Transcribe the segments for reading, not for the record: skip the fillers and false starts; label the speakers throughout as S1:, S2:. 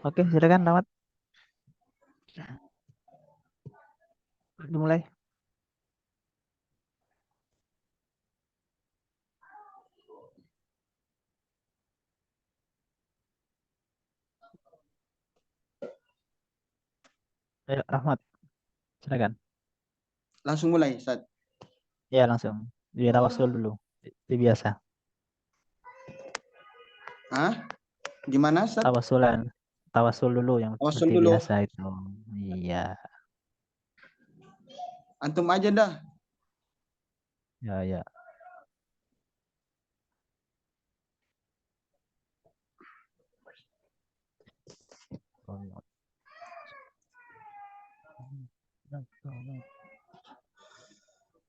S1: Oke, silakan Rahmat. Dimulai. Ayo, Rahmat, silakan.
S2: Langsung mulai, Ustaz.
S1: Ya, langsung. Dia tawasul dulu. Itu biasa.
S2: Hah? Gimana, Ustaz?
S1: Tawasulan. Tawasul dulu yang
S2: Tawasul
S1: seperti
S2: dulu.
S1: biasa itu. Iya.
S2: Antum aja dah.
S1: Ya, ya.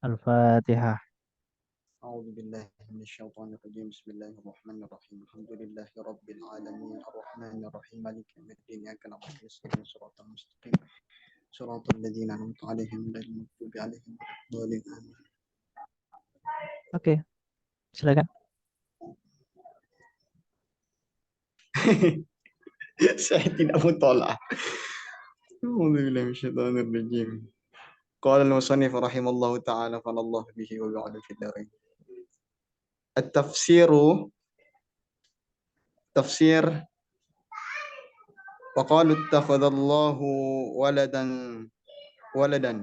S1: Al-Fatihah.
S2: أعوذ بالله من الشيطان الرجيم بسم الله الرحمن الرحيم الحمد لله رب العالمين الرحمن الرحيم مالك يوم الدين إياك نعبد ونستعين صراط المستقيم صراط الذين أنعمت عليهم غير المغضوب عليهم ولا الضالين آمين.
S1: Oke, silakan.
S2: Saya tidak mutolak. أعوذ بالله من الشيطان الرجيم قال المصنف رحمه الله تعالى فن الله به وبعد في الدارين. التفسير تفسير وقالوا اتخذ الله ولدا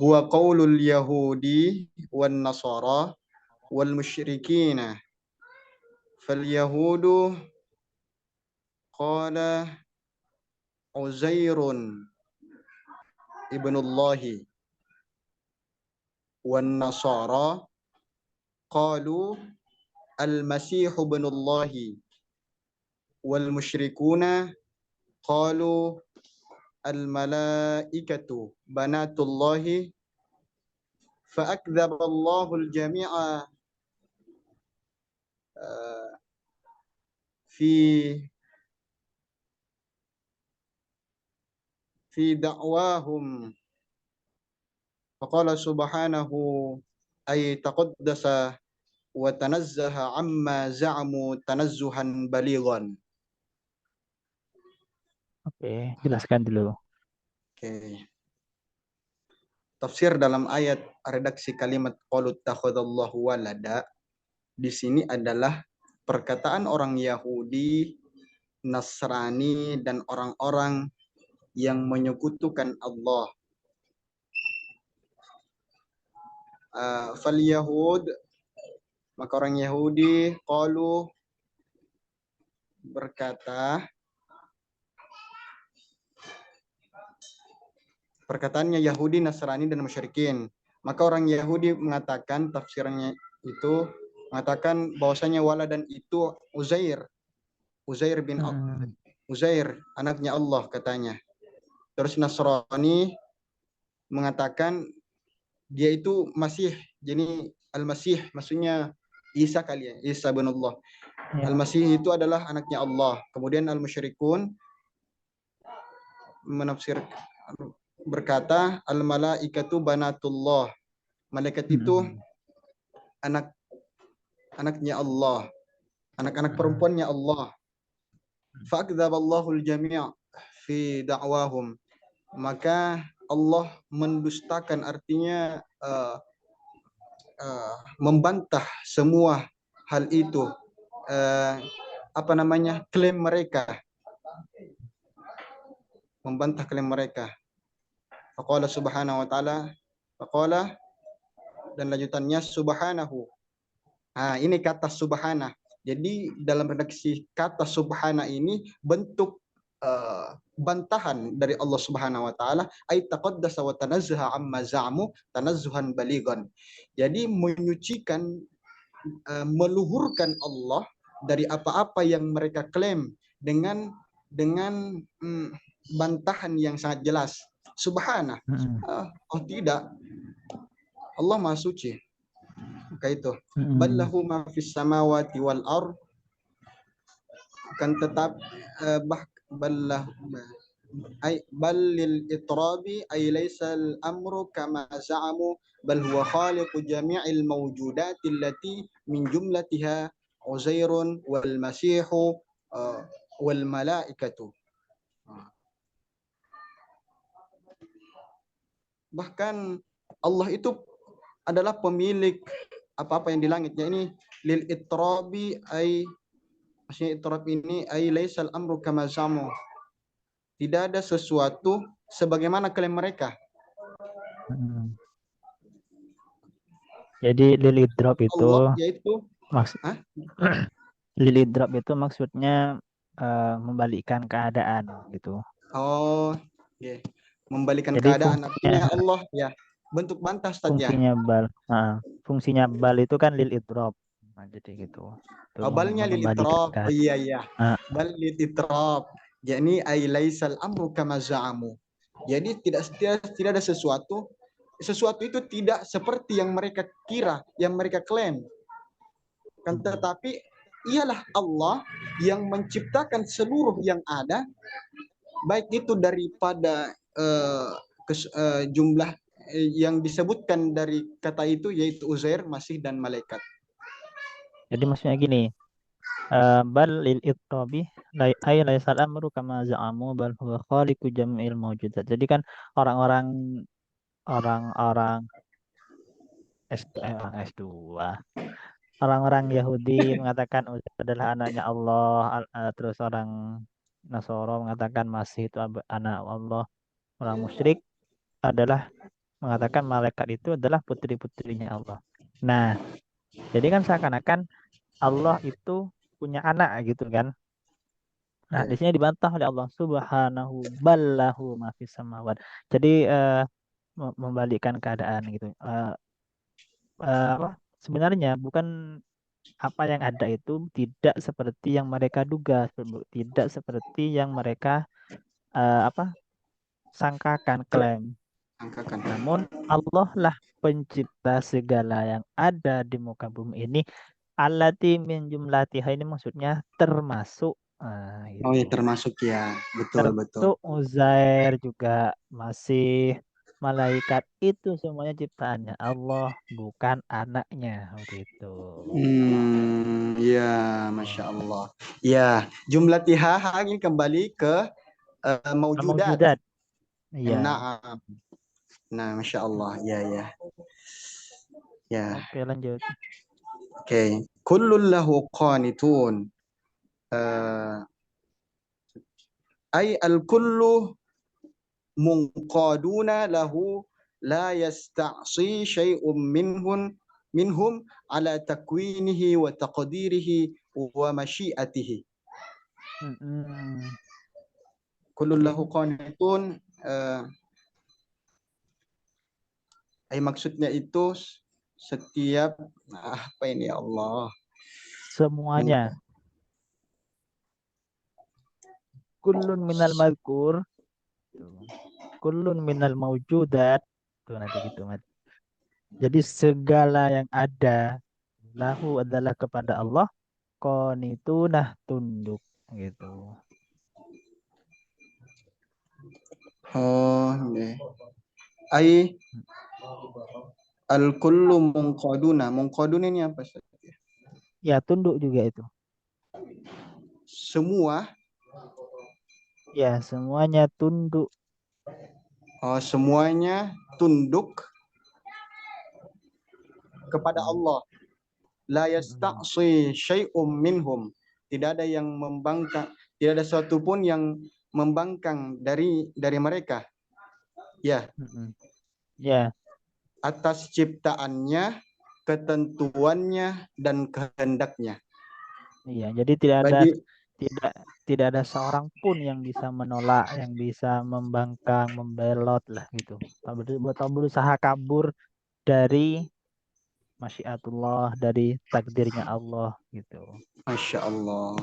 S2: هو قول اليهود والنصارى والمشركين فاليهود قال عزير ابن الله والنصارى قالوا المسيح ابن الله والمشركون قالوا الملائكة بنات الله فأكذب الله الجميع في دعواهم فقال سبحانه أي تقدس وتنزه عما زعموا تنزها بليغا.
S1: Oke, jelaskan dulu.
S2: Oke. Tafsir dalam ayat redaksi kalimat qalu takhadallahu walada di sini adalah perkataan orang Yahudi, Nasrani dan orang-orang yang menyekutukan Allah. Fal Yahud, maka orang Yahudi qalu berkata, perkataannya Yahudi, Nasrani dan musyrikin. Maka orang Yahudi mengatakan, tafsirnya itu mengatakan bahwasanya waladan itu Uzair bin Uzair, anaknya Allah katanya. Terus Nasrani mengatakan dia itu Masih, jadi Al-Masih maksudnya Isa kali ya, Isa bin Allah.
S1: Ya.
S2: Al-Masih itu adalah anaknya Allah. Kemudian al-musyrikun menafsir berkata al-malaikatu banatullah. Malaikat itu anaknya Allah, anak-anak perempuannya Allah. Fa'akdzaballahu al-jami' fi da'wahum. Maka Allah mendustakan, artinya membantah semua hal itu, klaim mereka, membantah klaim mereka. Faqala subhanahu wa ta'ala, faqala, dan lanjutannya subhanahu. Ini kata subhana. Jadi dalam redaksi kata subhana ini bentuk bantahan dari Allah Subhanahu wa taala, ay taqaddasa wa tanazzaha amma za'mu tanazzuhan balighan. Jadi menyucikan, meluhurkan Allah dari apa-apa yang mereka klaim dengan bantahan yang sangat jelas. Subhana. Oh tidak, Allah Maha Suci. Maka itu ballahu ma fis samawati wal ard, kan tetap ballahu ay balil itrabi ay laysa al amru kama za'amu bal huwa khaliqu jami'il mawjudati allati min jumlatiha Uzairun wal Masihu wal malaikatu. Bahkan Allah itu adalah pemilik apa-apa yang di langit. Ya, ini lil itrabi ay, maksudnya itrab ini ay laisal amru kama zamu. Tidak ada sesuatu sebagaimana klaim mereka.
S1: Mm. Jadi lilith drop itu
S2: Allah yaitu
S1: maksud
S2: Hah?
S1: lilith drop itu maksudnya membalikkan keadaan gitu.
S2: Oh, okay. Membalikan
S1: Jadi
S2: keadaan artinya Allah ya bentuk bantah saja.
S1: Fungsinya bal itu kan lil idrob. Nah, jadi gitu. Itu
S2: Balnya lil
S1: membalikan
S2: itrab. Oh,
S1: keadaan.
S2: iya iya. Bal lil itrab. Jadi ay laisal amru kama za'amu. Jadi tidak ada sesuatu itu tidak seperti yang mereka kira, yang mereka klaim. Kan tetapi ialah Allah yang menciptakan seluruh yang ada, baik itu daripada jumlah yang disebutkan dari kata itu, yaitu Uzair, Masih, dan malaikat.
S1: Jadi maksudnya gini, bal lil itrobi ay laisal amru kama za'amu bal huwa khaliqu jam'il mawjudat. Jadi kan orang-orang orang-orang S2 orang-orang Yahudi mengatakan Uzair adalah anaknya Allah, terus orang Nasoro mengatakan Masih itu anak Allah, orang musyrik adalah mengatakan malaikat itu adalah putri-putrinya Allah. Nah, jadi kan seakan-akan Allah itu punya anak gitu kan. Nah, di sini dibantah oleh Allah Subhanahu ballahu ma fis samawat. Jadi membalikkan keadaan gitu. Apa? Sebenarnya bukan apa yang ada itu tidak seperti yang mereka duga, tidak seperti yang mereka apa sangkakan, klaim.
S2: Angkakan.
S1: Namun Allah lah pencipta segala yang ada di muka bumi ini. Allati min jumlatiha ini maksudnya termasuk
S2: Oh
S1: gitu.
S2: ya, termasuk ya, betul betul.
S1: Termasuk Uzair juga Masih, malaikat itu semuanya ciptaannya Allah, bukan anaknya begitu.
S2: Ya, masya Allah. Ya, jumlah tiha ini kembali ke maujudat.
S1: Maujudat. Iya.
S2: Nah, masya Allah. Ya, ya, ya.
S1: Oke, lanjut.
S2: Oke. Kullun lahu qanitun. Ay al-kullu munqaduna lahu la yasta'si syai'un minhum ala takwinihi wa taqdirihi wa masyiatihi. Kullun lahu qanitun ay maksudnya itu setiap apa ini ya Allah?
S1: Semuanya. Kullun minal mazkur. Kullun minal maujudat. Tuh nanti gitu, Mat. Jadi segala yang ada lahu adalah kepada Allah, qanitunah tunduk gitu.
S2: Oh, okay. Ai al-kullu munqaduna. Munqadun ini apa saja?
S1: Ya, tunduk juga itu.
S2: Semua.
S1: Ya, semuanya tunduk.
S2: Oh, semuanya tunduk kepada Allah. La yasta'si syai'um minhum. Tidak ada yang membangkang, tidak ada satu pun yang membangkang dari mereka. Ya.
S1: Ya.
S2: Atas ciptaannya, ketentuannya, dan kehendaknya.
S1: Iya, jadi tidak ada seorang pun yang bisa menolak, yang bisa membangkang, membelot lah gitu. Atau berusaha kabur dari masyiatullah, dari takdirnya Allah gitu.
S2: Masya Allah.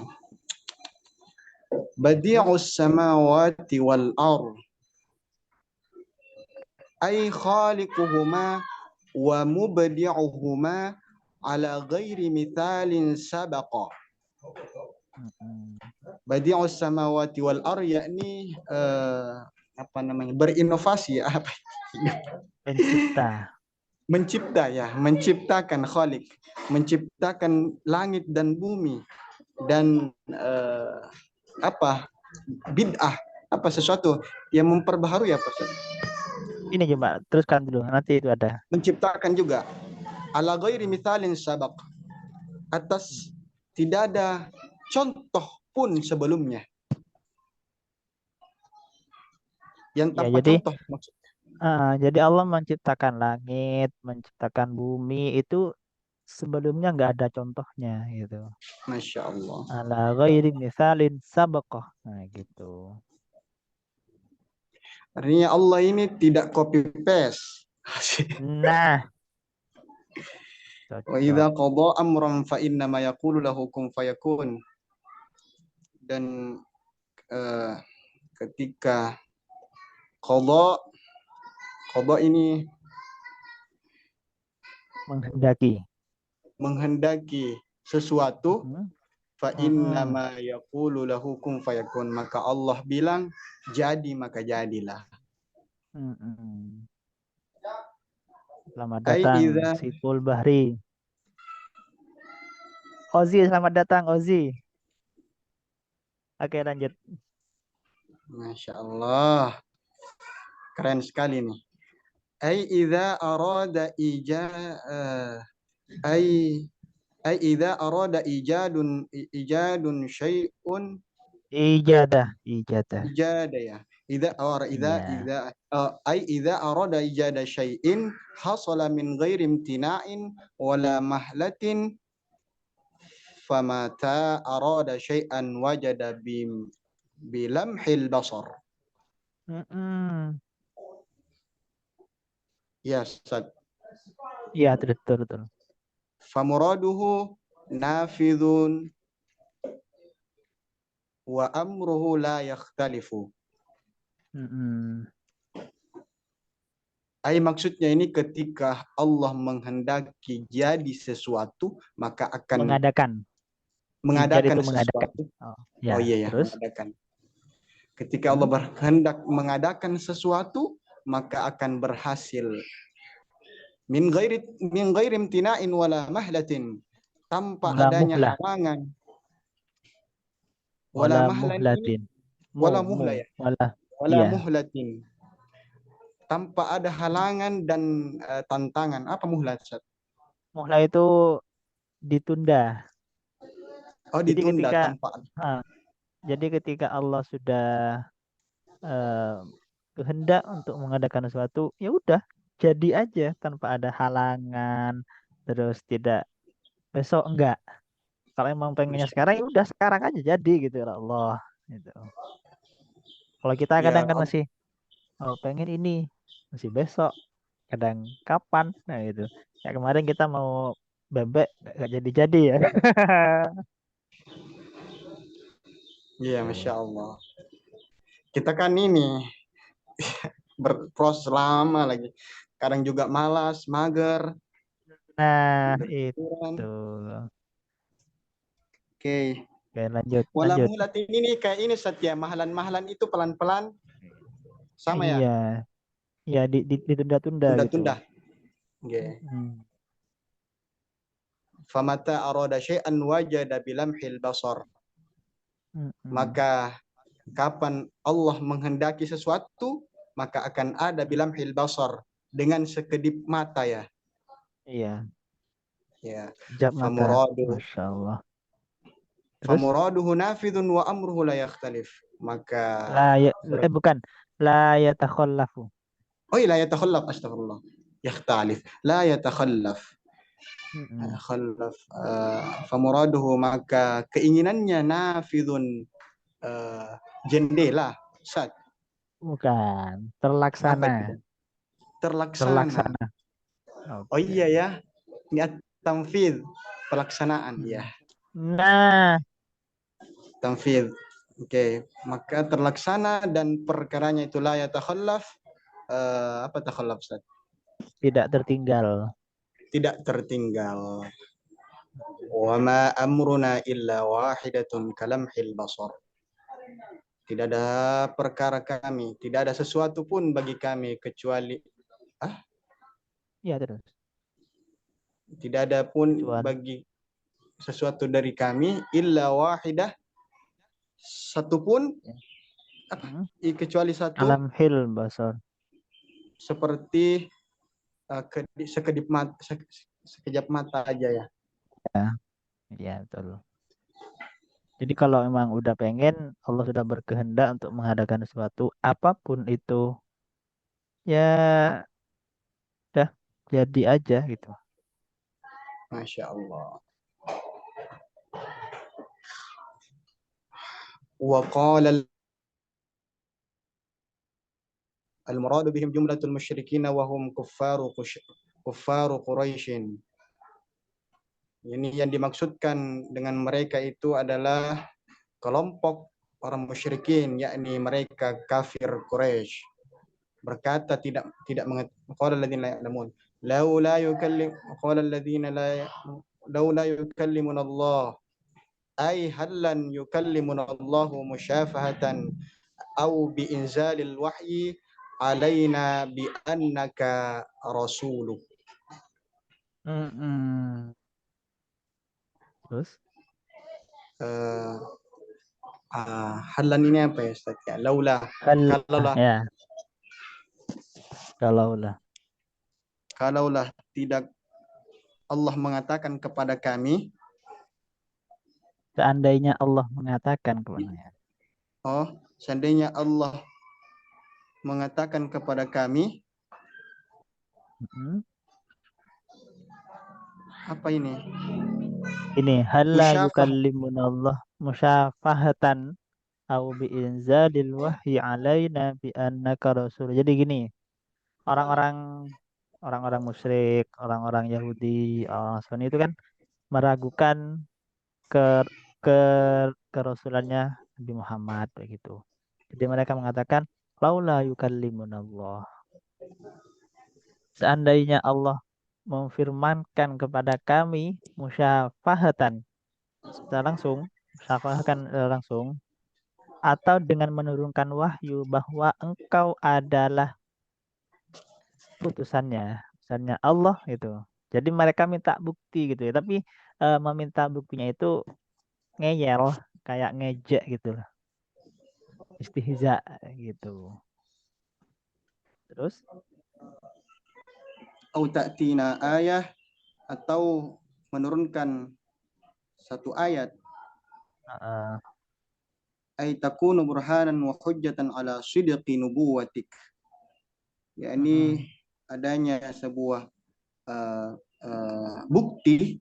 S2: Badi'us samawati wal ard. Ay khaliquhuma wa mubdi'uhuma ala ghairi mithalin sabaqa. Badi'us samawati wal ard, yakni apa namanya, berinovasi, apa
S1: pencipta.
S2: mencipta ya, menciptakan khalik, menciptakan langit dan bumi dan apa bid'ah, apa sesuatu yang memperbaharui apa Ustaz?
S1: Ini coba teruskan dulu, nanti itu ada.
S2: Menciptakan juga ala ghairi mithalin sabaq, atas tidak ada contoh pun sebelumnya, yang
S1: Ya,
S2: tanpa
S1: jadi
S2: contoh maksudnya.
S1: jadi Allah menciptakan langit, menciptakan bumi itu sebelumnya nggak ada contohnya gitu.
S2: Masya Allah.
S1: Ala ghairi misalin sabaqah. Nah, gitu.
S2: Artinya Allah ini tidak copy paste.
S1: Nah,
S2: Wa idza
S1: cocok.
S2: qada amran fa inna ma yaqulu lahu kun fayakun. Dan ketika qada ini menghendaki sesuatu,
S1: Hmm.
S2: fa inna
S1: Mm-mm.
S2: ma yaqulu lahu kun fayakun, maka Allah bilang jadi maka jadilah.
S1: Mm-mm. Selamat
S2: Ai
S1: datang,
S2: idza,
S1: Siful Bahri. Ozi, selamat datang, Ozi. Oke, lanjut.
S2: Masya Allah, keren sekali nih. Ai idza arada ai ai idza arada ijadun syai'un
S1: Ijadah, ijadah.
S2: ijada ya.
S1: Iya.
S2: Idza arada ijada syai'in hasala min ghairi imtina'in wala mahlatin, famata arada syai'an wajada bilamhil basar.
S1: Mm-mm.
S2: Ya, Ustaz.
S1: Iya, betul, betul.
S2: Famuraduhu nafidhun wa amruhu la yakhtalifu.
S1: Mm-mm.
S2: Maksudnya ini ketika Allah menghendaki jadi sesuatu, maka akan
S1: Mengadakan. Ijad
S2: mengadakan
S1: itu mengadakan.
S2: sesuatu.
S1: Oh,
S2: Oh
S1: ya,
S2: iya ya,
S1: terus?
S2: mengadakan. Ketika Allah
S1: Hmm?
S2: berkehendak mengadakan sesuatu, maka akan berhasil. Min ghairi imtina'in wala mahlatin, tanpa
S1: Wala
S2: adanya
S1: muhlah.
S2: halangan. Wala
S1: Wala
S2: mahlan ini
S1: muhlatin.
S2: wala muhla ya.
S1: Wala.
S2: Wala
S1: Iya.
S2: muhlatin. Tanpa ada halangan dan tantangan. Apa muhlat?
S1: Muhlah itu ditunda.
S2: Oh,
S1: Jadi
S2: ditunda
S1: ketika
S2: tanpa.
S1: ah, jadi ketika Allah sudah eh, kehendak untuk mengadakan sesuatu, ya udah jadi aja tanpa ada halangan, terus tidak besok enggak. Kalau emang pengennya
S2: Masya
S1: sekarang, ya udah sekarang aja jadi gitu ya Allah. Gitu. Kalau kita kadang
S2: Ya,
S1: kan masih pengen ini, masih besok, kadang kapan, nah gitu. Kayak kemarin kita mau bebek nggak jadi-jadi ya.
S2: ya,
S1: Tuh.
S2: Masya Allah. Kita kan ini berproses lama lagi. Kadang juga malas, mager,
S1: Nah,
S2: berkurang.
S1: itu.
S2: Oke.
S1: Oke, lanjut,
S2: Wala
S1: lanjut.
S2: muhlat ini nih kayak ini Satya. Mahalan-mahalan itu pelan-pelan sama ya.
S1: Iya, ya ditunda-tunda gitu.
S2: Tunda-tunda. Oke.
S1: Hmm.
S2: Famata arada syai'an wajada bilamhil basar.
S1: Mm-mm.
S2: Maka kapan Allah menghendaki sesuatu, maka akan ada bilamhil basar, dengan sekedip mata ya.
S1: Iya,
S2: Ya.
S1: jam mata,
S2: Famuradu
S1: Masya Allah. Terus,
S2: famuraduhu nafidun wa amruhu la yakhtalif. Maka
S1: la ya, bukan, la ya takhallafu.
S2: oh la yatakhallaf, astagfirullah. Yakhtalif. La yatakhallaf.
S1: Mm-mm.
S2: Khallaf. Famuraduhu, maka keinginannya nafidun, jendela. Sat.
S1: Bukan,
S2: Apa
S1: terlaksana,
S2: itu? Terlaksana.
S1: terlaksana.
S2: Oh iya
S1: Oke.
S2: ya. Niat tamfid, pelaksanaan ya.
S1: Nah,
S2: Tamfid. Oke, maka terlaksana dan perkaranya itu la yatakhallaf. Apa takhallaf, Ustaz?
S1: tidak tertinggal.
S2: Tidak tertinggal. Wa ma amruna illa wahidatun kalamhil basar. Tidak ada perkara kami, tidak ada sesuatu pun bagi kami kecuali
S1: Ya, terus.
S2: Tidak ada pun
S1: kecuali
S2: bagi sesuatu dari kami illa wahidah, satu pun
S1: ya.
S2: apa?
S1: Hmm.
S2: Kecuali satu,
S1: Alam hil basar.
S2: seperti sekejap mata aja ya.
S1: Ya, ya betul. Jadi kalau memang udah pengen, Allah sudah berkehendak untuk mengadakan sesuatu, apapun itu, ya udah jadi aja gitu.
S2: Masya Allah. Wa qala al-muradu bihim jumlatul musyrikin wa hum kuffaru Quraisyin. Ini yang dimaksudkan dengan mereka itu adalah kelompok orang musyrikin, yakni mereka kafir Quraisy. Berkata tidak qala alladziina la ya'lamun laula yukallim qala alladziina la laula yukallimuna Allah ay hallan yukallimuna Allah musyafahatan au bi inzalil wahyi alaina bi annaka rasuluh.
S1: Mm-mm. Terus,
S2: uh, Halan ini apa ya Ustaz ya? Laula,
S1: hal
S2: kalaulah
S1: ya kalau lah
S2: kalaulah tidak Allah mengatakan kepada kami,
S1: seandainya Allah mengatakan kepadanya.
S2: oh seandainya Allah mengatakan kepada kami,
S1: Mm-mm.
S2: apa ini?
S1: Ini halla
S2: Musyafah.
S1: yukallimunallah musyafahatan au bi inzalil wahyi alaina bi annaka rasul. Jadi gini, orang-orang orang-orang musyrik, orang-orang Yahudi, orang Nasrani itu kan meragukan ke ke kerasulannya Nabi Muhammad begitu. Jadi mereka mengatakan laula yukallimunallah. Seandainya Allah memfirmankan kepada kami musyafahatan secara langsung, musyafahkan langsung atau dengan menurunkan wahyu bahwa engkau adalah putusannya Allah gitu. Jadi mereka minta bukti gitu ya, tapi meminta buktinya itu ngeyel, kayak ngejek gitu lah, istihza gitu. Terus,
S2: Au ta'tina ayah, atau menurunkan satu ayat,
S1: uh,
S2: ay takunu burhanan wa hujjatan ala sidqi nubuwatik,
S1: mm,
S2: yakni adanya sebuah bukti,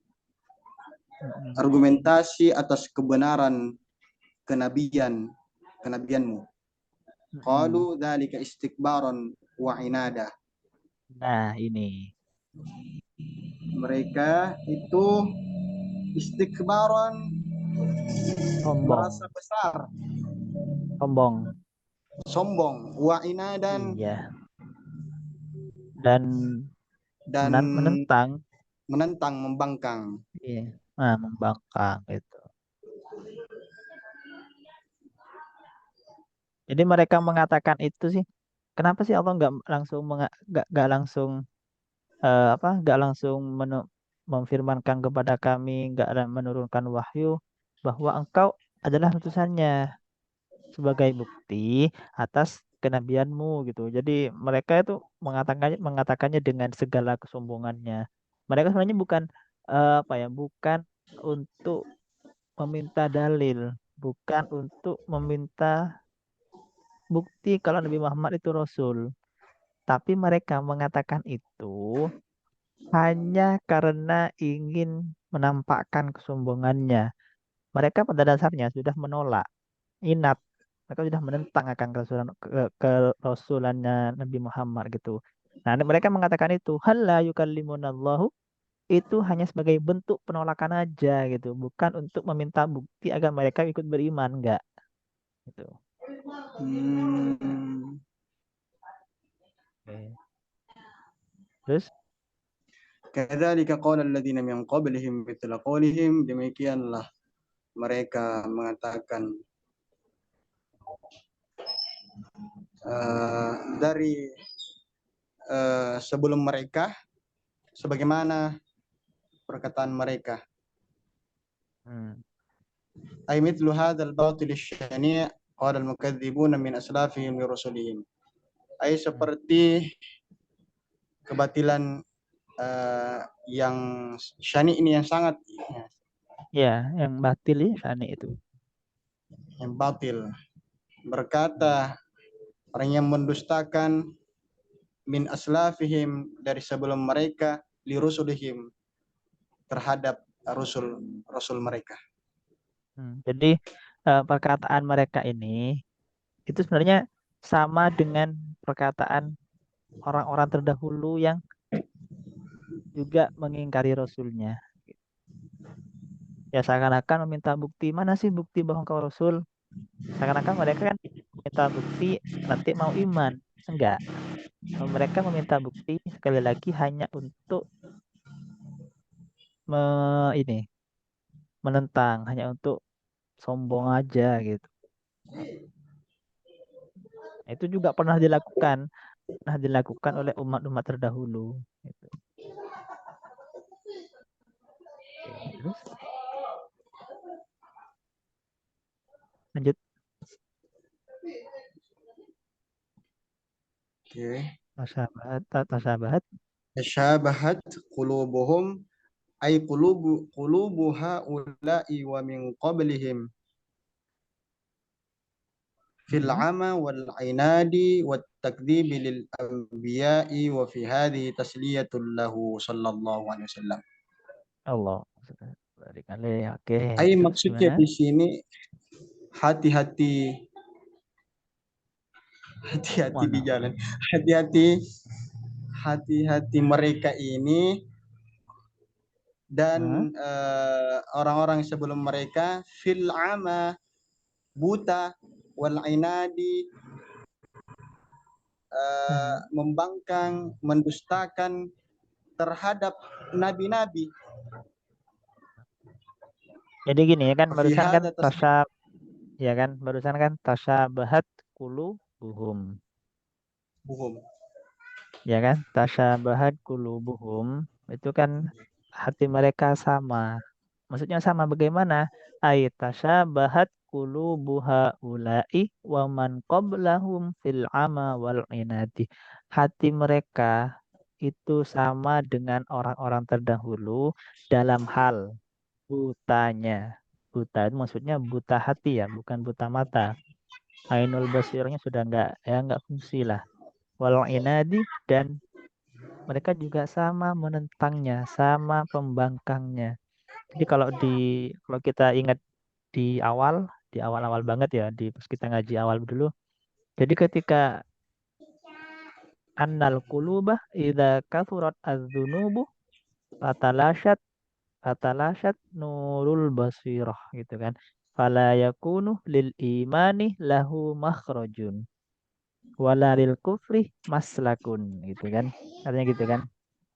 S1: mm,
S2: argumentasi atas kebenaran kenabianmu.
S1: mm.
S2: Qalu dzalika istikbaran wa inada.
S1: Nah ini
S2: Mereka itu istikbaran, merasa
S1: sombong,
S2: besar,
S1: sombong,
S2: sombong, wa inadan,
S1: iya, dan
S2: dan
S1: menentang,
S2: menentang, membangkang.
S1: iya, nah, membangkang itu. Jadi mereka mengatakan itu sih, kenapa sih Allah nggak langsung nggak langsung nggak langsung memfirmankan kepada kami, nggak ada menurunkan wahyu bahwa engkau adalah utusannya sebagai bukti atas kenabianmu gitu. Jadi mereka itu mengatakannya dengan segala kesombongannya. Mereka sebenarnya bukan bukan untuk meminta dalil, bukan untuk meminta bukti kalau Nabi Muhammad itu Rasul. Tapi mereka mengatakan itu hanya karena ingin menampakkan kesombongannya. Mereka pada dasarnya sudah menolak, inat. Mereka sudah menentang akan kerasulannya Nabi Muhammad gitu. Nah, mereka mengatakan itu, halla yukallimunallahu, itu hanya sebagai bentuk penolakan aja gitu, bukan untuk meminta bukti agar mereka ikut beriman, enggak gitu.
S2: Hmm.
S1: Oke. Terus,
S2: Kadzalika qala alladziina min qablihim mithla qaulihim, demikianlah mereka mengatakan dari sebelum mereka, sebagaimana perkataan mereka.
S1: أي
S2: مثل هذا الباطل الشنيع قال المكذبون من أسلافهم لرسلهم. Ay seperti kebatilan yang syani ini, yang sangat
S1: ya, yang batil ya syani itu.
S2: Yang batil. Berkata orang yang mendustakan min aslafihim, dari sebelum mereka, li rusulihim, terhadap rasul mereka.
S1: Jadi perkataan mereka ini itu sebenarnya sama dengan perkataan orang-orang terdahulu yang juga mengingkari Rasulnya. Ya seakan-akan meminta bukti, mana sih bukti bahwa engkau Rasul? Seakan-akan mereka kan minta bukti nanti mau iman. Enggak. Mereka meminta bukti sekali lagi hanya untuk ini menentang, hanya untuk sombong aja gitu. Itu juga pernah dilakukan oleh umat-umat terdahulu. Gitu. Oke, terus lanjut.
S2: Oke.
S1: Tasabahat.
S2: Tashabahat qulubuhum ay qulubu haula'i wa min qablihim fil ama wal ainadi wat takdzibi lil anbiya'i wa fi hadhihi tasliyatun lahu sallallahu alaihi wasallam.
S1: Allah. Oke,
S2: Ay
S1: terus
S2: maksudnya
S1: gimana?
S2: di sini hati-hati di
S1: Mana?
S2: jalan. Hati-hati mereka ini dan orang-orang sebelum mereka fil ama, buta, wal inadi, membangkang, mendustakan terhadap nabi-nabi.
S1: Jadi gini ya kan
S2: Fi
S1: barusan kan
S2: hadza
S1: tasyabahat qulubuhum.
S2: tasbuhum.
S1: Ya kan? Tasyabahat qulubuhum itu kan hati mereka sama. Maksudnya sama bagaimana? Ay tasyabahat qulubuha ulai wa man qablahum fil ama wal inadi. Hati mereka itu sama dengan orang-orang terdahulu dalam hal butanya. Buta itu maksudnya buta hati ya, bukan buta mata. Ainul basirnya sudah enggak fungsi lah. Wal inadi, dan mereka juga sama menentangnya, sama pembangkangnya. Jadi kalau kita ingat di awal-awal banget ya, pas kita ngaji awal dulu. Jadi ketika annal qulubah idza kathurat adz-dzunubu fatalashat nurul basirah gitu kan. Fala yakunu lil imani lahu makhrajun wala lil kufri maslakun gitu kan. Artinya gitu kan.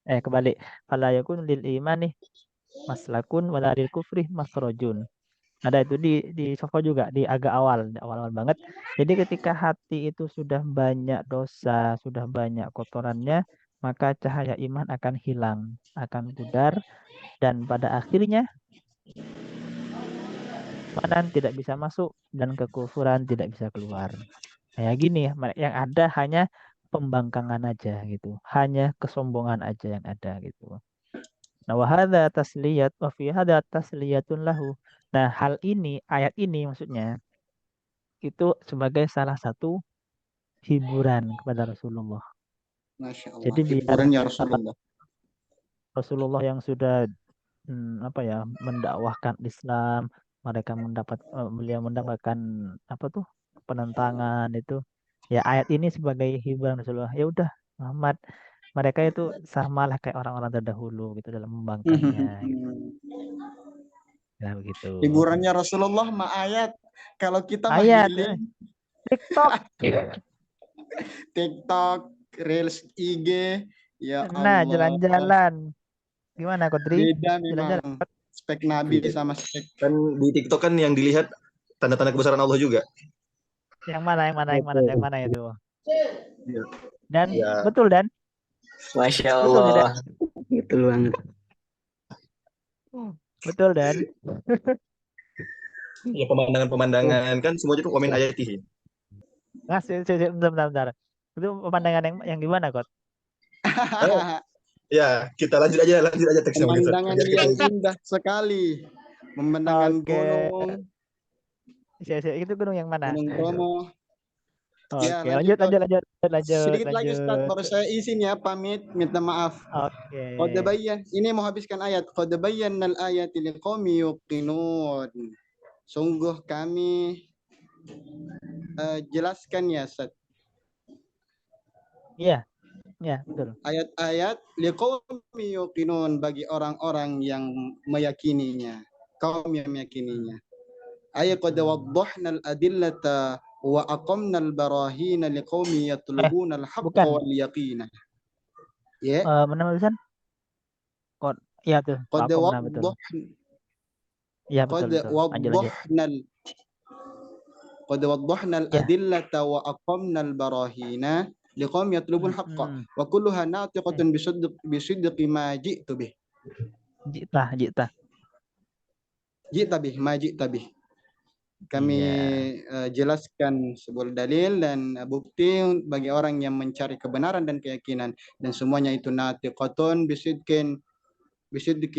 S1: Kebalik. Fala yakunu lil imani maslakun wala lil kufri makhrajun. Ada itu di Sofo juga di agak awal, di awal-awal banget. Jadi ketika hati itu sudah banyak dosa, sudah banyak kotorannya, maka cahaya iman akan hilang, akan pudar, dan pada akhirnya keimanan tidak bisa masuk dan kekufuran tidak bisa keluar. Kayak gini ya, yang ada hanya pembangkangan aja gitu, hanya kesombongan aja yang ada gitu. Nah, wahada tasliyat wa fi hada tasliyatun lahu. Nah, hal ini, ayat ini maksudnya itu sebagai salah satu hiburan kepada Rasulullah.
S2: Masya Allah,
S1: Jadi biar
S2: hiburannya Rasulullah.
S1: Rasulullah yang sudah mendakwahkan Islam, beliau mendapatkan apa tuh penentangan itu. Ya ayat ini sebagai hiburan Rasulullah. Ya udah Muhammad, mereka itu samalah kayak orang-orang terdahulu gitu dalam membangkangnya gitu. Ya begitu.
S2: Hiburannya Rasulullah mah ayat. Kalau kita mah
S1: Ayat
S2: healing,
S1: TikTok.
S2: TikTok, Reels IG, ya
S1: Nah,
S2: Allah.
S1: jalan-jalan. Gimana, Kodri?
S2: Beda
S1: Jalan-jalan.
S2: memang spek Nabi sama spek.
S3: Kan di TikTok kan yang dilihat tanda-tanda kebesaran Allah juga.
S1: Yang mana, yang mana itu?
S3: Ya.
S1: Dan
S3: Ya.
S1: betul dan
S4: Masya
S1: betul tidak?
S4: Allah. Betul banget.
S1: Betul dan
S3: Ya pemandangan-pemandangan kan semua itu komen ayat ini.
S1: bentar, bentar, bentar. Itu pemandangan yang gimana, Kot?
S3: Oh, ya, kita lanjut aja teksnya mungkin. Sat.
S2: Pemandangan
S3: Biar kita
S2: yang indah sekali. Pemandangan
S1: Oke.
S2: gunung,
S1: Itu gunung yang mana?
S2: Gunung Bromo. Ya,
S1: Oke,
S2: lanjut,
S1: lanjut,
S2: Kot.
S1: lanjut, lanjut, lanjut,
S2: Sedikit lagi, Ustaz.
S1: lanjut.
S2: Baru saya izin ya, pamit. Minta maaf.
S1: Oke.
S2: Qad bayyan. Ini mau habiskan ayat. Qad bayyana al-ayati liqaumi yuqinun. Sungguh kami jelaskan ya, Ustaz.
S1: Iya, iya, betul.
S2: Ayat-ayat liqaumi yuqinun bagi orang-orang yang meyakininya. Kaum yang meyakininya. Ayat qad waddahna al-adillata wa aqamna al-barahina liqaumi yatlubuna al-haqqa
S1: bukan.
S2: wal yaqina. Ya.
S1: Mana tulisan? Kod, iya tuh.
S2: Qad
S1: Waqomna, betul. Iya, betul,
S2: qad
S1: betul. Lanjut, lanjut.
S2: qad waddahna al-adillata wa aqamna al-barahina liqaumi yatlubuna al-haqqa wa kulluha natiqatun bisidqi ma ji'tu bih.
S1: Jita.
S2: Ji'ta bih. Kami jelaskan sebuah dalil dan bukti bagi orang yang mencari kebenaran dan keyakinan, dan semuanya itu natiqatun bisidqi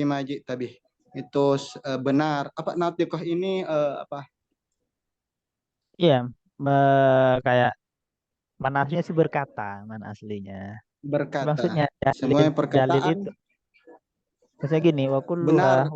S2: ma ji'ta bih. Itu benar. Apa natiqah ini apa?
S1: Iya, kayak mana aslinya sih berkata, mana aslinya.
S2: Berkata.
S1: Maksudnya
S2: Semuanya
S1: dalil
S2: perkataan
S1: itu. Maksudnya gini,
S2: benar.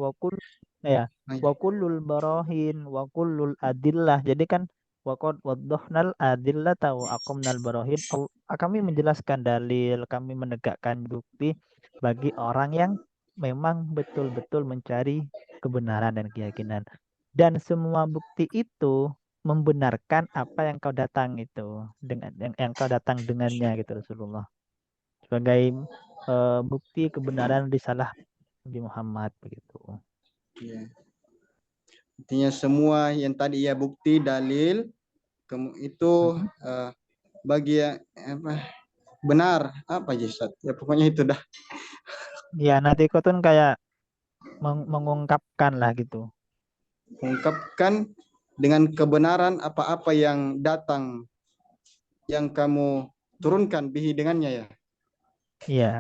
S1: wakullul barahin, wakullul adillah. Jadi kan waqad waddahnal adillah tahu aqamnal barahin. Kami menjelaskan dalil, kami menegakkan bukti bagi orang yang memang betul-betul mencari kebenaran dan keyakinan. Dan semua bukti itu membenarkan apa yang kau datang itu dengan yang kau datang dengannya gitu Rasulullah. Sebagai bukti kebenaran risalah Nabi Muhammad begitu.
S2: Ya. Artinya semua yang tadi ya bukti dalil itu bagi apa benar apa Ustaz? Ya pokoknya itu dah.
S1: Ya nanti kau tuh kayak mengungkapkan lah gitu.
S2: Mengungkapkan dengan kebenaran apa-apa yang datang yang kamu turunkan bihi dengannya ya.
S1: Iya.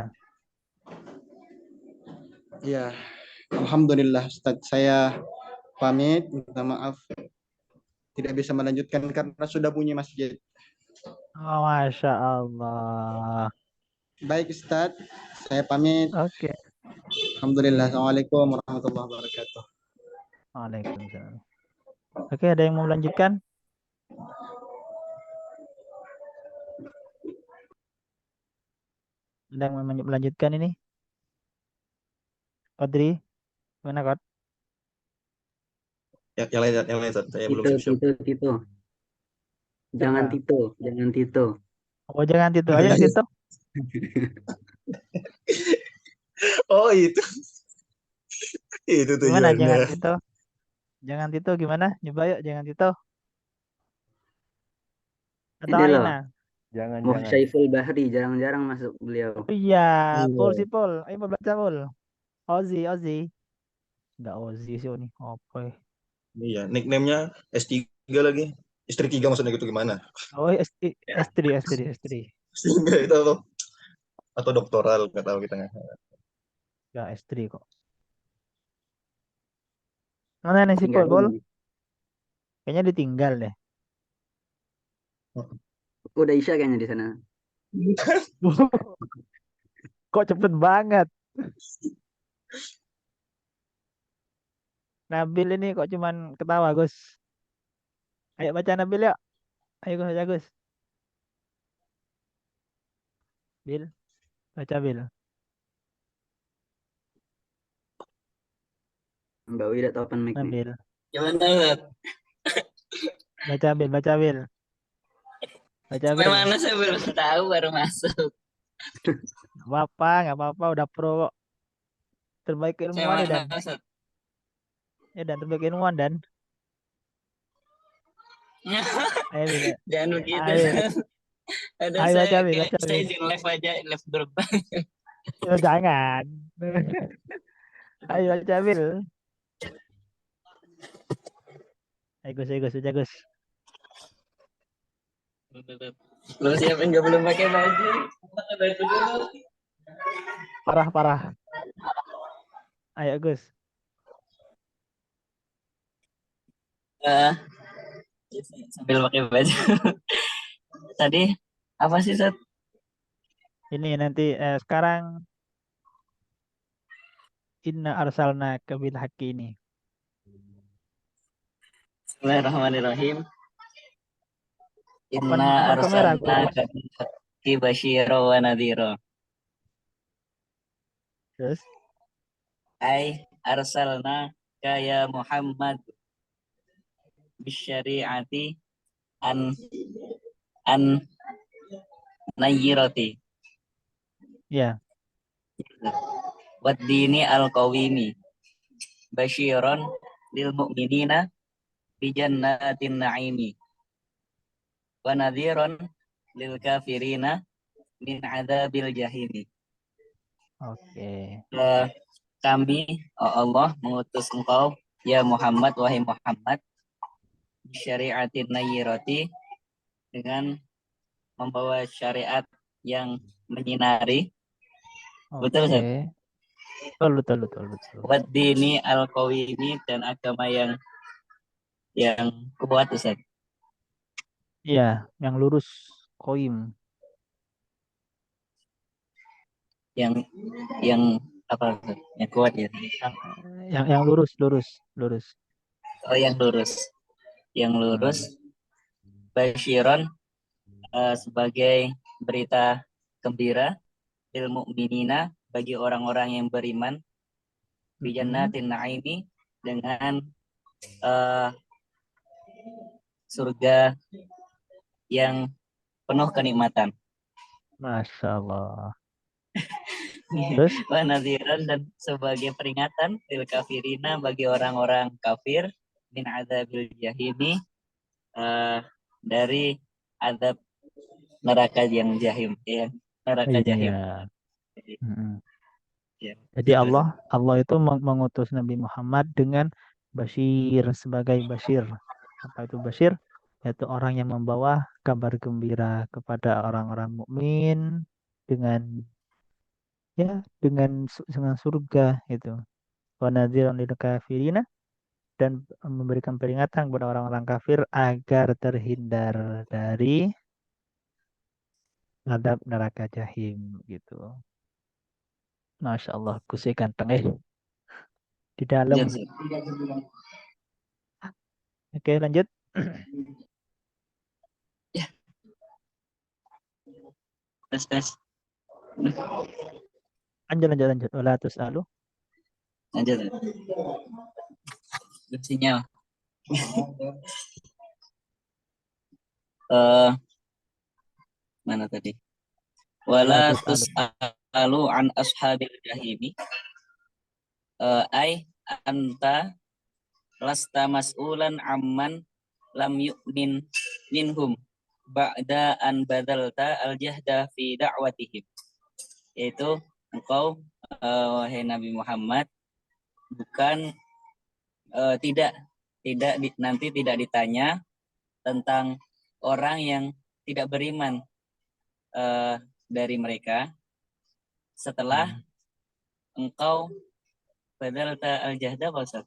S2: Ya. Alhamdulillah Ustaz, saya pamit, minta maaf tidak bisa melanjutkan karena sudah bunyi masjid.
S1: Oh, Masya Allah.
S2: Baik Ustaz, saya pamit.
S1: Oke.
S2: Alhamdulillah. Assalamualaikum warahmatullahi wabarakatuh.
S1: Waalaikumsalam. Oke, ada yang mau melanjutkan? Ada yang mau melanjutkan ini? Kodri, mana Kod?
S3: Yang lain, Sat. Saya belum siap.
S4: Tito. Jangan Tito.
S1: Oh, jangan Tito. Ayo Tito.
S3: Oh, itu. Itu
S1: Gimana
S3: tujuannya.
S1: jangan Tito? Jangan Tito gimana? Nyoba yuk jangan Tito. Atau
S4: Ini loh.
S1: Aina?
S5: Jangan.
S4: Syaiful Bahri, jarang-jarang masuk beliau.
S1: Iya, Pol. Ayo baca Pol. Ozi. Enggak Ozi sih ini. Apa ya?
S3: Iya, nickname-nya S3 lagi. Istri 3 maksudnya gitu gimana?
S1: Oh, S3.
S3: Itu atau doktoral, nggak tahu kita.
S1: Ya, S3 kok. Mana nih si Pol? Kayaknya ditinggal deh.
S4: Udah Isya kayaknya di sana.
S1: Kok cepet banget. Nabil ini kok cuman ketawa, Gus. Ayo baca Nabil ya. Ayo Gus, baca Gus. Bil, baca Bil.
S4: Mbak Wi udah open mic nih.
S1: Nabil.
S6: Gimana?
S1: Baca Bil. Baca Bil.
S6: Mana saya belum tahu baru masuk.
S1: Nggak apa-apa, udah pro kok. Terbaik ilmuwan dan. Ya dan terbaik ilmuwan dan. Ayo Bil.
S6: Jangan begitu. Ada
S1: Ayo,
S6: saya,
S1: baca, Bil,
S6: saya izin live aja, live grup.
S1: Jangan. Ayo Cabil. Ayo Gus, aja Gus.
S6: Belum siapin, nggak belum pakai baju. Pakai baju dulu.
S1: Parah. Ayo Gus.
S6: Ah, sambil pakai baju. Tadi apa sih, Sat?
S1: Ini nanti sekarang inna arsalna bil haqqi ini.
S6: Bismillahirrahmanirrahim.
S1: Open
S6: Inna
S1: kamera
S6: arsalna
S1: Gus.
S6: kabil basyira wa nadhira.
S1: Terus
S6: Ai arsalna kaya Muhammad bisyariati an an nayyirati
S1: ya.
S6: wad dini al qawimi basyiron lil mu'minina bi jannatin na'imi wa nadhiron lil kafirina min adzabil jahimi.
S1: Oke.
S6: Kami, oh Allah, mengutus engkau, ya Muhammad, wahai Muhammad, syariatin nayyirati, dengan membawa syariat yang menyinari. Betul, Ustaz?
S1: Betul.
S6: Wad dini al qawimi, dan agama yang kuat, Ustaz.
S1: Iya, yang lurus koim.
S6: Yang apa, Ustaz? Yang kuat ya.
S1: Yang lurus.
S6: Oh, yang lurus. Yang lurus. Basyiron sebagai berita gembira, ilmu minina bagi orang-orang yang beriman, bijannatin na'imi, dengan surga yang penuh kenikmatan.
S1: Masya Allah. Terus?
S6: Wa nadhiran, dan sebagai peringatan lil kafirina bagi orang-orang kafir, min adzabil jahimi, dari azab neraka yang jahim, ya, neraka jahim. Ya,
S1: jadi Allah itu mengutus Nabi Muhammad dengan Bashir, sebagai Bashir. Apa itu Bashir? Yaitu orang yang membawa kabar gembira kepada orang-orang mukmin dengan surga itu. Wa nadhiran lil kafirina, dan memberikan peringatan kepada orang-orang kafir agar terhindar dari adab neraka jahim gitu. Masya Allah, kusik ganteng di dalam. Oke, lanjut.
S6: Ya. Tes.
S1: Lanjut. Wala tus'alu.
S6: Lanjut. Sinyal. Mana tadi? Wala tus'alu an ashabil jahimi. Ai anta lasta mas'ulan amman lam yu'min minhum ba'da an badalta al-jahda fi da'watihim. Yaitu engkau, wahai Nabi Muhammad, bukan nanti tidak ditanya tentang orang yang tidak beriman dari mereka setelah engkau badalta al-jahda, Ustaz.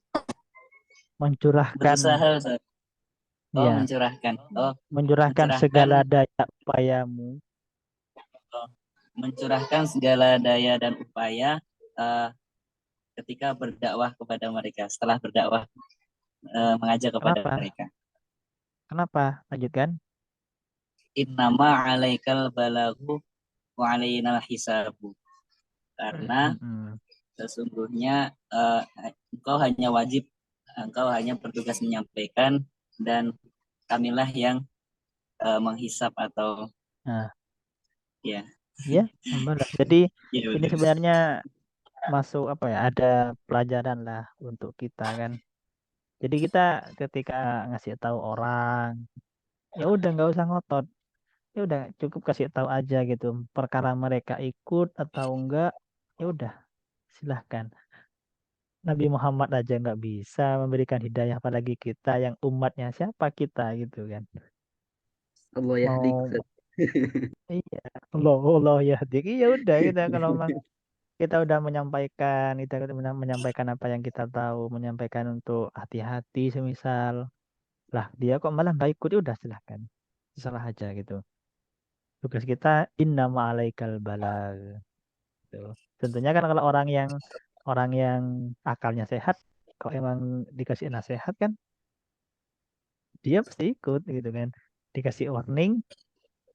S1: Mencurahkan.
S6: Berusaha, Ustaz. Oh, ya.
S1: Mencurahkan segala daya upayamu.
S6: Mencurahkan segala daya dan upaya ketika berdakwah kepada mereka, setelah berdakwah mengajak kepada mereka.
S1: Kenapa? Lanjutkan.
S6: Innama alaikal balagu wa alainal hisabu. Karena sesungguhnya engkau hanya bertugas menyampaikan, dan kamilah yang menghisap atau ya. Jadi ini sebenarnya masuk ada pelajaran lah untuk kita kan. Jadi kita ketika ngasih tahu orang, ya udah nggak usah ngotot, ya udah cukup kasih tahu aja gitu. Perkara mereka ikut atau enggak, ya udah silahkan.
S1: Nabi Muhammad aja nggak bisa memberikan hidayah, apalagi kita yang umatnya, siapa kita gitu kan.
S4: Allah yahdik.
S1: Mau iya, Allah ya, jadi ya udah kita kalau memang kita udah menyampaikan, kita udah menyampaikan apa yang kita tahu, menyampaikan untuk hati-hati semisal lah dia kok malah nggak ikut, ya udah silahkan, salah aja gitu. Tugas kita innama alaikal balag gitu. Tentunya kan kalau orang yang akalnya sehat, kalau emang dikasih nasihat kan dia pasti ikut gitu kan. Dikasih warning,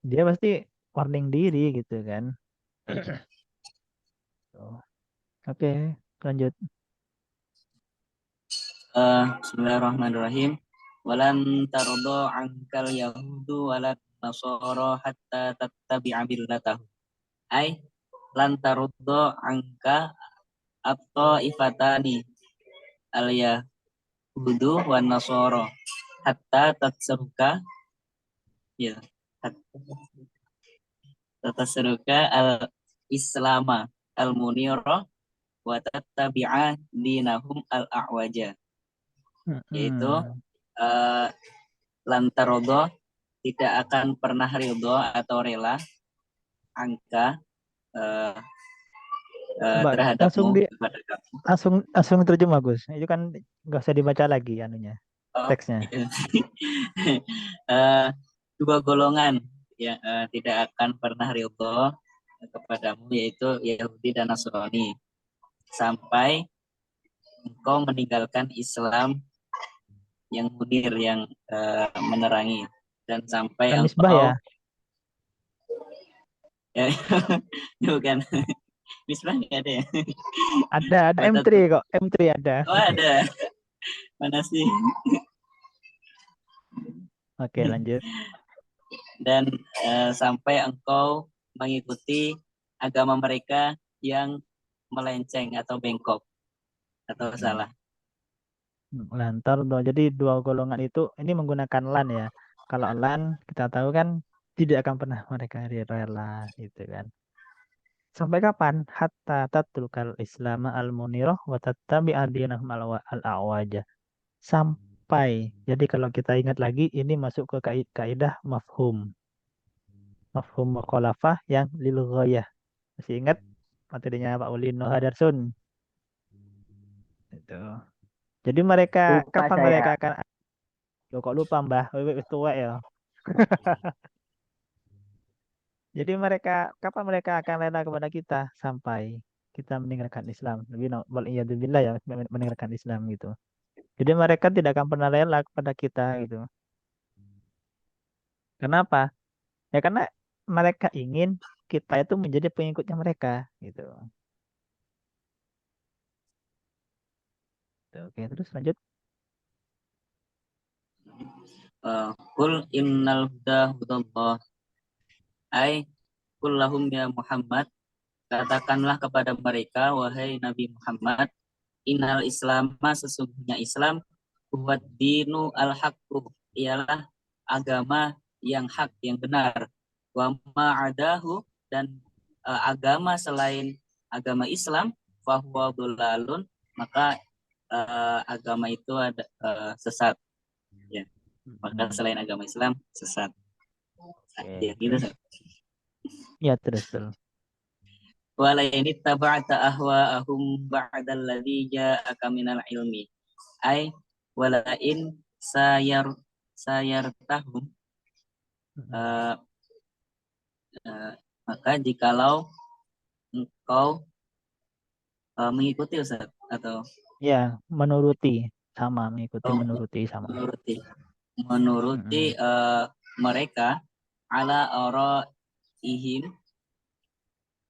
S1: dia pasti warning diri gitu kan. Tuh. Oke, lanjut.
S6: Bismillahirrahmanirrahim. Walan tarodo angkal yahudu walan nasoro hatta tattabi'a millatahum. Ai lan tarodo angka atau ifatani al yahudu wan nasoro hatta tatseruka ya hatta tatseruka al islama al muniro wa tattabi'a dinahum al a'waja, yaitu
S1: Mm-mm.
S6: lantarodo tidak akan pernah ridho atau rela angka uh,
S1: Coba langsung
S6: terhadapmu kepada kamu.
S1: langsung terjemah Gus. Itu kan nggak usah dibaca lagi anunya,
S6: Oh,
S1: teksnya.
S6: uh, dua golongan yang tidak akan pernah ridho kepadamu, yaitu Yahudi dan Nasrani, sampai engkau meninggalkan Islam yang munir, yang menerangi, dan sampai
S1: Kan misbah ya?
S6: bukan misbah nggak ada ya?
S1: Ada M3 kok, M3 ada.
S6: Oh ada, mana sih?
S1: Oke, lanjut.
S6: Dan sampai engkau mengikuti agama mereka yang melenceng atau bengkok atau salah.
S1: Lantar dong. Jadi dua golongan itu ini menggunakan lan ya. Kalau lan kita tahu kan tidak akan pernah mereka rela gitu kan. Sampai kapan? Hatta tatrukal Islam al-munirah wa tattabi adinahum al-awaja. Sampai. Jadi kalau kita ingat lagi ini masuk ke kaidah mafhum. Mafhum mukhalafah yang lil ghayah. Masih ingat materinya Pak Ulin Hadarsun? Itu. Jadi mereka
S4: Lupa
S1: kapan
S4: saya.
S1: mereka akan Loh, kok lupa Mbah? Wis tuwek ya. Jadi mereka kapan mereka akan rela kepada kita sampai kita meninggalkan Islam. Lebih waliyadzubillah ya meninggalkan Islam gitu. Jadi mereka tidak akan pernah rela kepada kita gitu. Kenapa? Ya karena mereka ingin kita itu menjadi pengikutnya mereka gitu. Tuh, oke, terus lanjut.
S6: Qul innal huda hudallah. Ai qul lahum ya Muhammad, katakanlah kepada mereka, wahai Nabi Muhammad, innal islama, sesungguhnya Islam, huwad dinu al-haqqu, ialah agama yang hak, yang benar. Wa ma'adahu, dan agama selain agama Islam, fahuwa dhulalun, maka agama itu ada sesat. Ya, maka selain agama Islam sesat. Ya, gitu.
S1: Ya, terus.
S6: Wala ini taba'ata ahwa'ahum ba'dal ladzi ja'aka minal ilmi. Ai wala in sayartahum, maka jikalau engkau mengikuti Ustaz, atau
S1: Ya, menuruti sama, menuruti sama.
S6: Menuruti mereka ala ihim,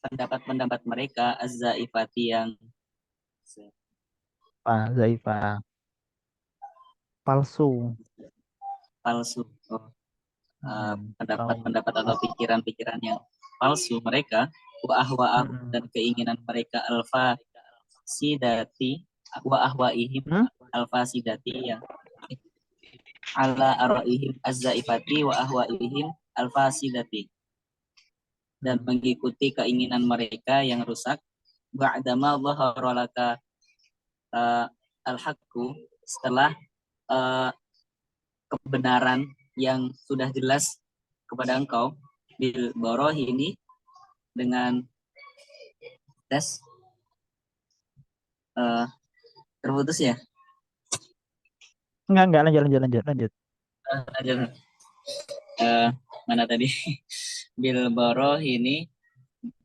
S6: pendapat-pendapat mereka az-zaifati, yang
S1: Zaifah. Palsu.
S6: Pendapat-pendapat atau pikiran-pikiran yang palsu mereka, wa ahwa'ahum, dan keinginan mereka al-fasidati, wa ahwa'ihim al-fasidati, yang ala araihim az-zaifati wa ahwa'ihim al-fasidati, dan mengikuti keinginan mereka yang rusak, ba'dama dhahara laka al-haqqu, setelah kebenaran yang sudah jelas kepada engkau, bil ini dengan tes terputus ya.
S1: Enggak, lanjut.
S6: Lanjut. Mana tadi? Bil ini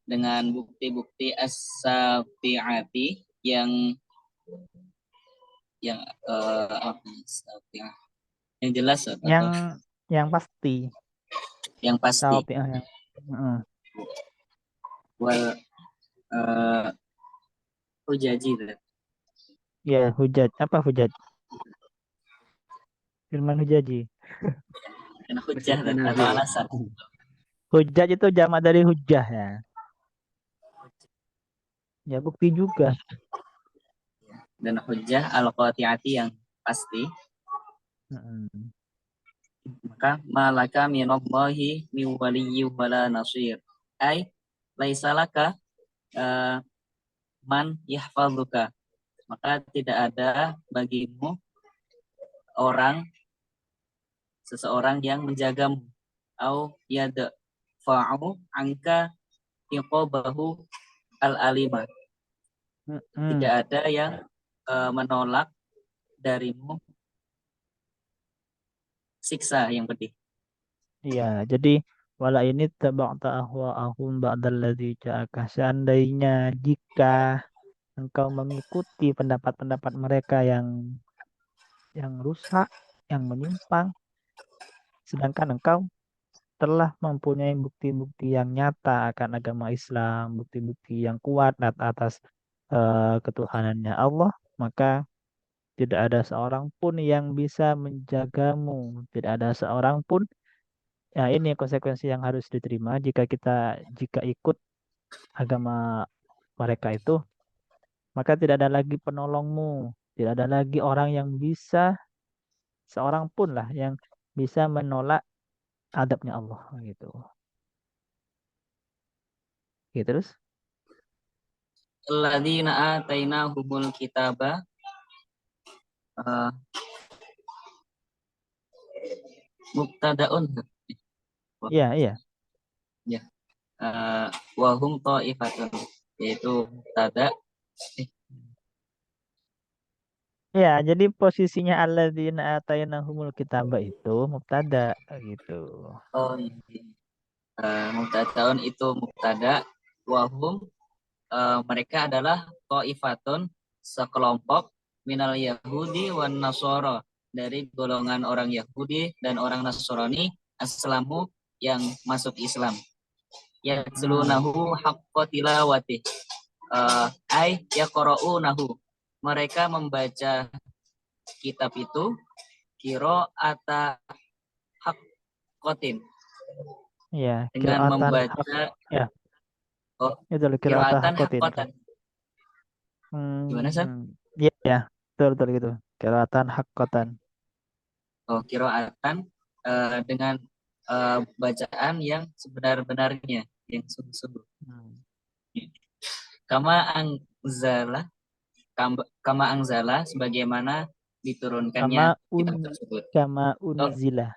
S6: dengan bukti-bukti as-safi'ati yang yang jelas atau
S1: Yang pasti.
S6: yang pasti. Wal hujaji.
S1: Ya, hujaj. Apa hujaj? Firman hujaji.
S6: Dan hujah atau alasan.
S1: Hujaj itu jamak dari hujah ya. Ya, bukti juga.
S6: Dan hujah al-qati'ati yang pasti. Maka malaka minallahi min waliyyi wala nasir. Ai laisalaka man yahfazuka. Maka tidak ada bagimu seseorang yang menjagamu. Au yadfa'u anka iqabahu al-alima. Tidak ada yang menolak darimu siksa yang pedih.
S1: Iya, jadi wala ini tabaqta ahwa'ahum ba'dalladzi ja'aka. Seandainya jika engkau mengikuti pendapat-pendapat mereka yang rusak, yang menyimpang, sedangkan engkau telah mempunyai bukti-bukti yang nyata akan agama Islam, bukti-bukti yang kuat atas ketuhanannya Allah, maka tidak ada seorang pun yang bisa menjagamu. Tidak ada seorang pun. Ya, ini konsekuensi yang harus diterima jika ikut agama mereka itu, maka tidak ada lagi penolongmu. Tidak ada lagi orang yang bisa, seorang pun lah yang bisa menolak adabnya Allah gitu. Gitu terus.
S6: Alladzina atainahumul kitaba mubtadaun.
S1: Iya.
S6: Ya. Wa hum ta'ifatun, yaitu mubtada.
S1: Ya, jadi posisinya alladzina atainahumul kitaba itu mubtada gitu.
S6: Oh iya. Mubtadaun itu mubtada, wa hum mereka adalah ta'ifatun, sekelompok, minal Yahudi wan Nasara, dari golongan orang Yahudi dan orang Nasrani, aslamu, yang masuk Islam. Yatlunahu haqqa tilawati, ay yaqra'unahu, mereka membaca kitab itu qira'ata haqqatin,
S1: Iya,
S6: dengan membaca
S1: ya. Itu qira'atan haqqatin.
S6: Gimana, San?
S1: Iya, betul gitu. Qira'atan haqqatan.
S6: Oh, qira'atan dengan bacaan yang sebenar-benarnya, yang sungguh-sungguh. Kama angzala, sebagaimana diturunkannya kitab tersebut.
S1: Kama unzila.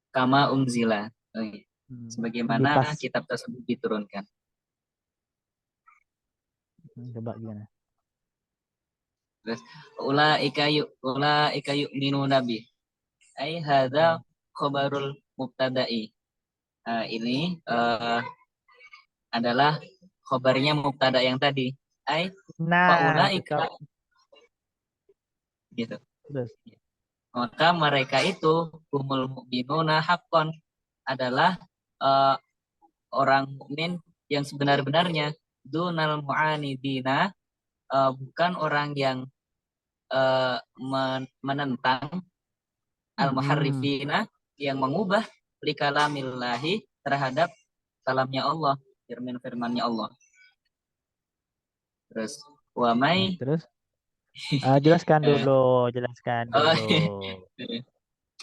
S6: Kama unzila. Sebagaimana kitab tersebut diturunkan.
S1: Coba gimana?
S6: Terus ulaika yu'minuna bi. Ai hadza khabarul mubtada'i. Ini adalah khabarnya mubtada yang tadi. Ai ulaika gitu.
S1: Terus.
S6: Maka mereka itu humul mu'minuna haqqan, adalah orang mukmin yang sebenar-benarnya, dunal mu'anidina, bukan orang yang menentang, al-muharrifina, yang mengubah likalamillahi, terhadap kalamnya Allah, firman-firmannya Allah. Terus
S1: terus jelaskan dulu.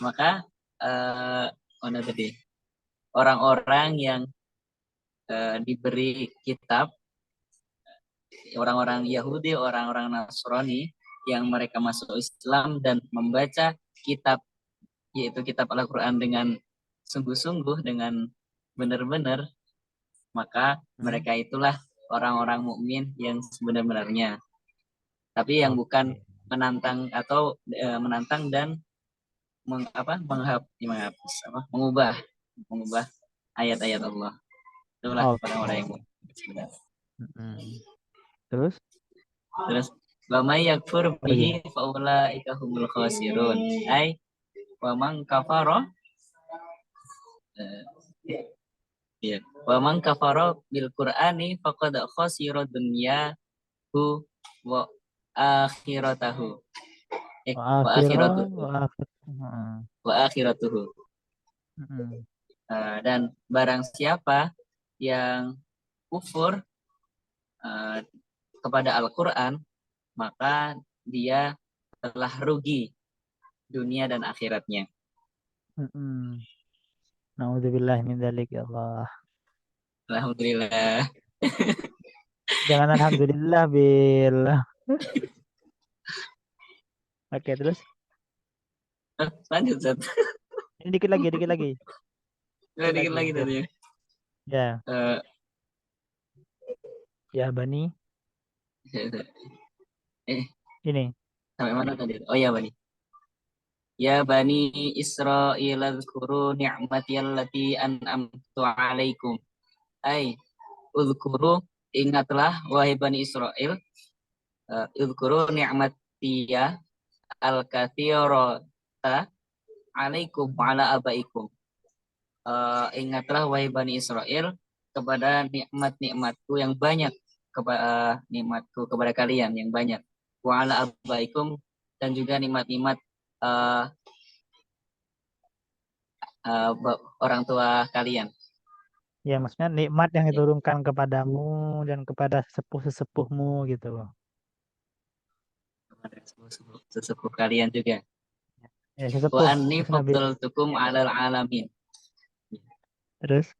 S6: Maka mana tadi, orang-orang yang diberi kitab, orang-orang Yahudi, orang-orang Nasrani, yang mereka masuk Islam dan membaca kitab, yaitu kitab Al-Quran dengan sungguh-sungguh, dengan benar-benar, maka mereka itulah orang-orang mukmin yang sebenar-benarnya. Tapi yang bukan menantang atau menantang dan mengubah ayat-ayat Allah. Itulah orang-orang yang benar.
S1: Terus
S6: wa may yakfur bihi fa ulaika humul khasirun. Ai wa man kafara ya wa man kafara bil qur'ani faqad khasira dunyahu wa akhiratahu. Wa akhiratuhu. Dan barang siapa yang kufur kepada Al-Quran, maka dia telah rugi dunia dan akhiratnya.
S1: Naudzubillah min dzalik ya Allah.
S6: Alhamdulillah.
S1: Jangan alhamdulillah, Bil. Oke, terus?
S6: Lanjut, Zat.
S1: Ini dikit lagi.
S6: Dikit lagi tadi.
S1: Ya. Ya, Bani. Ini.
S6: Sampai mana tadi? Oh ya, Bani. Ya Bani Israil azkuru ni'mati allati an'amtu alaikum. Ai uzkuru, ingatlah wahai Bani Israil, uzkuru ni'matiya al-kathirata alaikum ala abaikum. Ingatlah wahai Bani Israil kepada nikmat-nikmatku yang banyak, nikmatku kepada kalian yang banyak. Wa ala abaikum, dan juga nikmat-nikmat orang tua kalian.
S1: Ya, maksudnya nikmat yang diturunkan kepadamu dan kepada sesepuh-sesepuhmu gitu loh.
S6: Kepada sesepuh kalian juga.
S1: Ya, sesepuh.
S6: Wa anni faddaltukum 'alal 'alamin.
S1: Terus?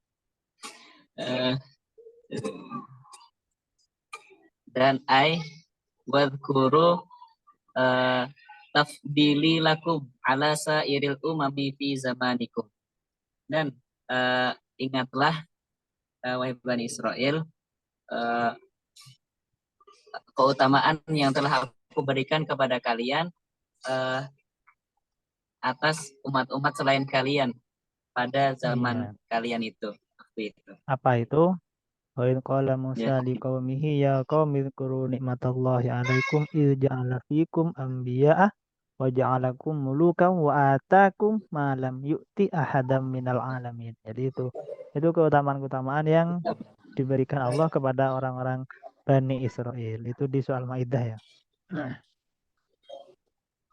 S6: Dan wadhkuru tafdili lakum ala sairil umami fi zamanikum. Dan ingatlah wahai Bani Israil keutamaan yang telah aku berikan kepada kalian atas umat-umat selain kalian pada zaman kalian itu.
S1: Apa itu? Wa in qala Musa liqaumihi ya qaumi dzkuru nikmatallahi 'alaikum idz ja'ala fikum anbiya'a wa ja'alakum mulukan wa atakum ma lam yu'ti ahadam minal alamin. Jadi itu keutamaan-keutamaan yang diberikan Allah kepada orang-orang Bani Israel. Itu di soal Maidah ya.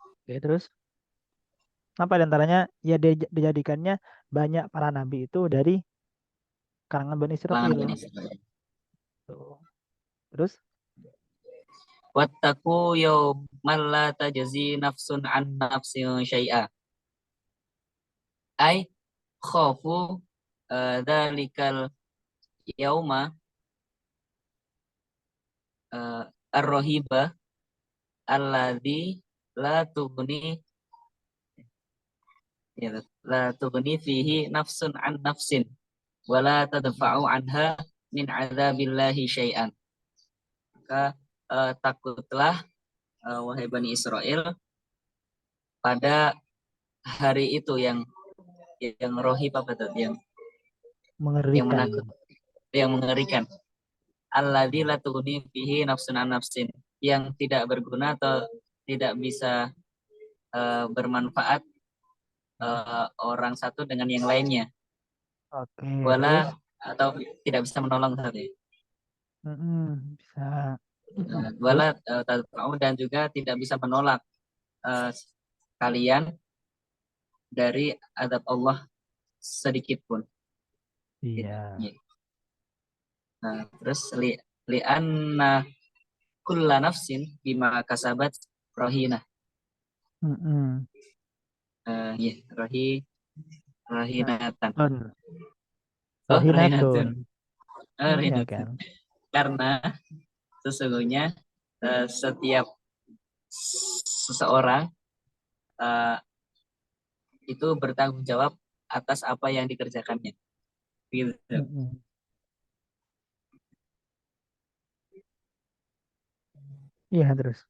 S1: Oke, terus apa diantaranya? Ya dijadikannya banyak para nabi itu dari kalangan Bani Israel. Terus?
S6: Wattaqu yawman la tajzi nafsun an nafsin syai'a. Ai khafu dzalikal yauma ar-rahiba alladzi la tughni fihi nafsun an nafsin wala tadfa'u anha min adzabillahi syai'an. Maka takutlah wahai Bani Israel pada hari itu yang rohib, apa tadi, yang
S1: mengerikan,
S6: yang mengerikan. Alladzi la tughni fihi nafsun an nafsin, yang tidak berguna atau tidak bisa bermanfaat orang satu dengan yang lainnya.
S1: Oke.
S6: Wala, atau tidak bisa menolong tadi.
S1: Bisa.
S6: Wala dan juga tidak bisa menolak kalian dari azab Allah sedikit pun.
S1: Iya.
S6: Nah, terus li'anna kulla nafsin bima kasabat rohina. Rohinatan. Rohinatun. Karena sesungguhnya setiap seseorang itu bertanggung jawab atas apa yang dikerjakannya. Gitu.
S1: Iya, terus.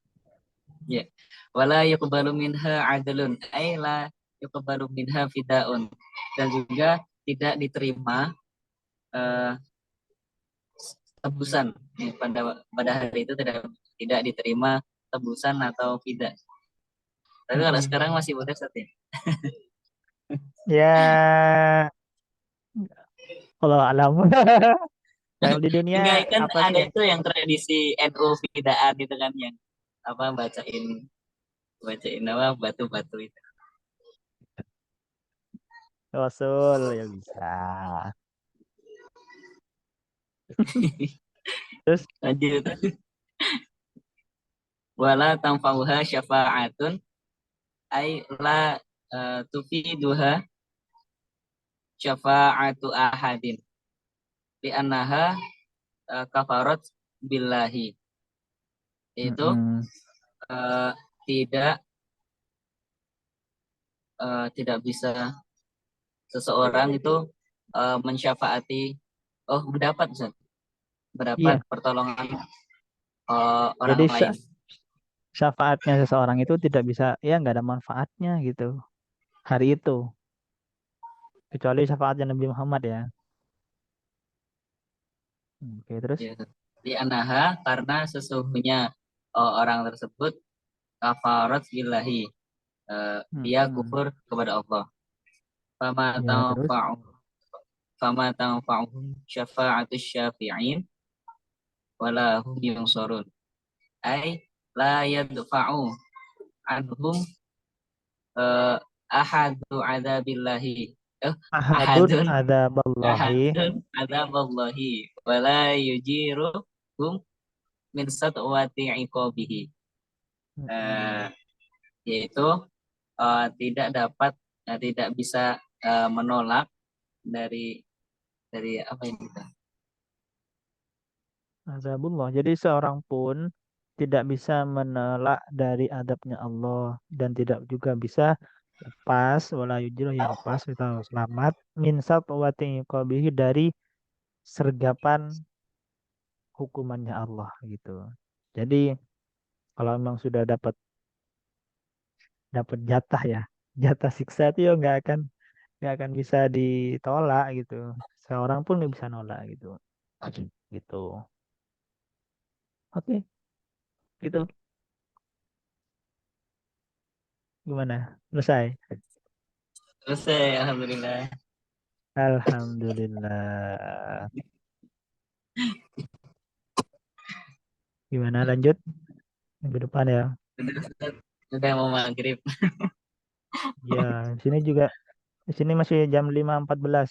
S6: Ya. Wala yuqbalu minha adlun, ay la yuqbalu minha fidaun. Dan juga tidak diterima tebusan. Pada hari itu tidak diterima tebusan atau fida. Tapi kalau sekarang masih boleh, Ustaz, ya?
S1: Ya, kalau alam. Kalau di dunia
S6: Enggak, kan
S1: apa sih
S6: ada
S1: yang
S6: itu yang tradisi NU fidaan itu kan, yang apa bacain apa batu-batu itu.
S1: Rasul ya bisa. Terus
S6: Lanjut. Wala tanfa'uha syafa'atun ay la tufiduha syafa'atu ahadin li annaha kafarat billahi. Itu tidak bisa seseorang itu mensyafaati mendapat
S1: iya.
S6: pertolongan orang
S1: Jadi
S6: lain.
S1: syafaatnya seseorang itu tidak bisa, ya nggak ada manfaatnya gitu hari itu, kecuali syafaatnya Nabi Muhammad ya. Oke, terus
S6: Ya. Di anaha, karena sesungguhnya orang tersebut kafarat billahi, dia kufur kepada Allah.
S1: ya, terus
S6: Fama tanfa'uhum syafa'atus syafi'in wala hum yunsurun. Ay la yadfa'u anhum ahadu adabillahi.
S1: ahadun adzaballahi
S6: Ahadun adaballahi wala yujiruhum min satwati iqabihi. Yaitu tidak bisa menolak dari apa ini,
S1: azabullah. Jadi seorang pun tidak bisa menolak dari adabnya Allah dan tidak juga bisa lepas wala yujro ya lepas atau selamat min satwati qabihi dari sergapan hukumannya Allah gitu. Jadi kalau memang sudah dapat jatah ya, jatah siksa itu ya nggak akan bisa ditolak gitu. Seorang pun nggak bisa nolak gitu. Gitu. Oke, gitu. Gimana? Selesai.
S6: selesai. Alhamdulillah.
S1: Alhamdulillah. Gimana lanjut minggu depan ya?
S6: Udah mau maghrib.
S1: Ya, di sini masih jam 5.14.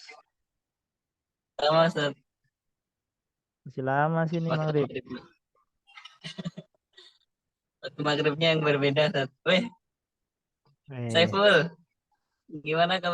S6: Sama, Ustaz.
S1: Masih lama sini maghrib.
S6: Waktu maghribnya yang berbeda, Ustaz. Weh,
S1: Eh.
S6: Saiful, gimana kabar?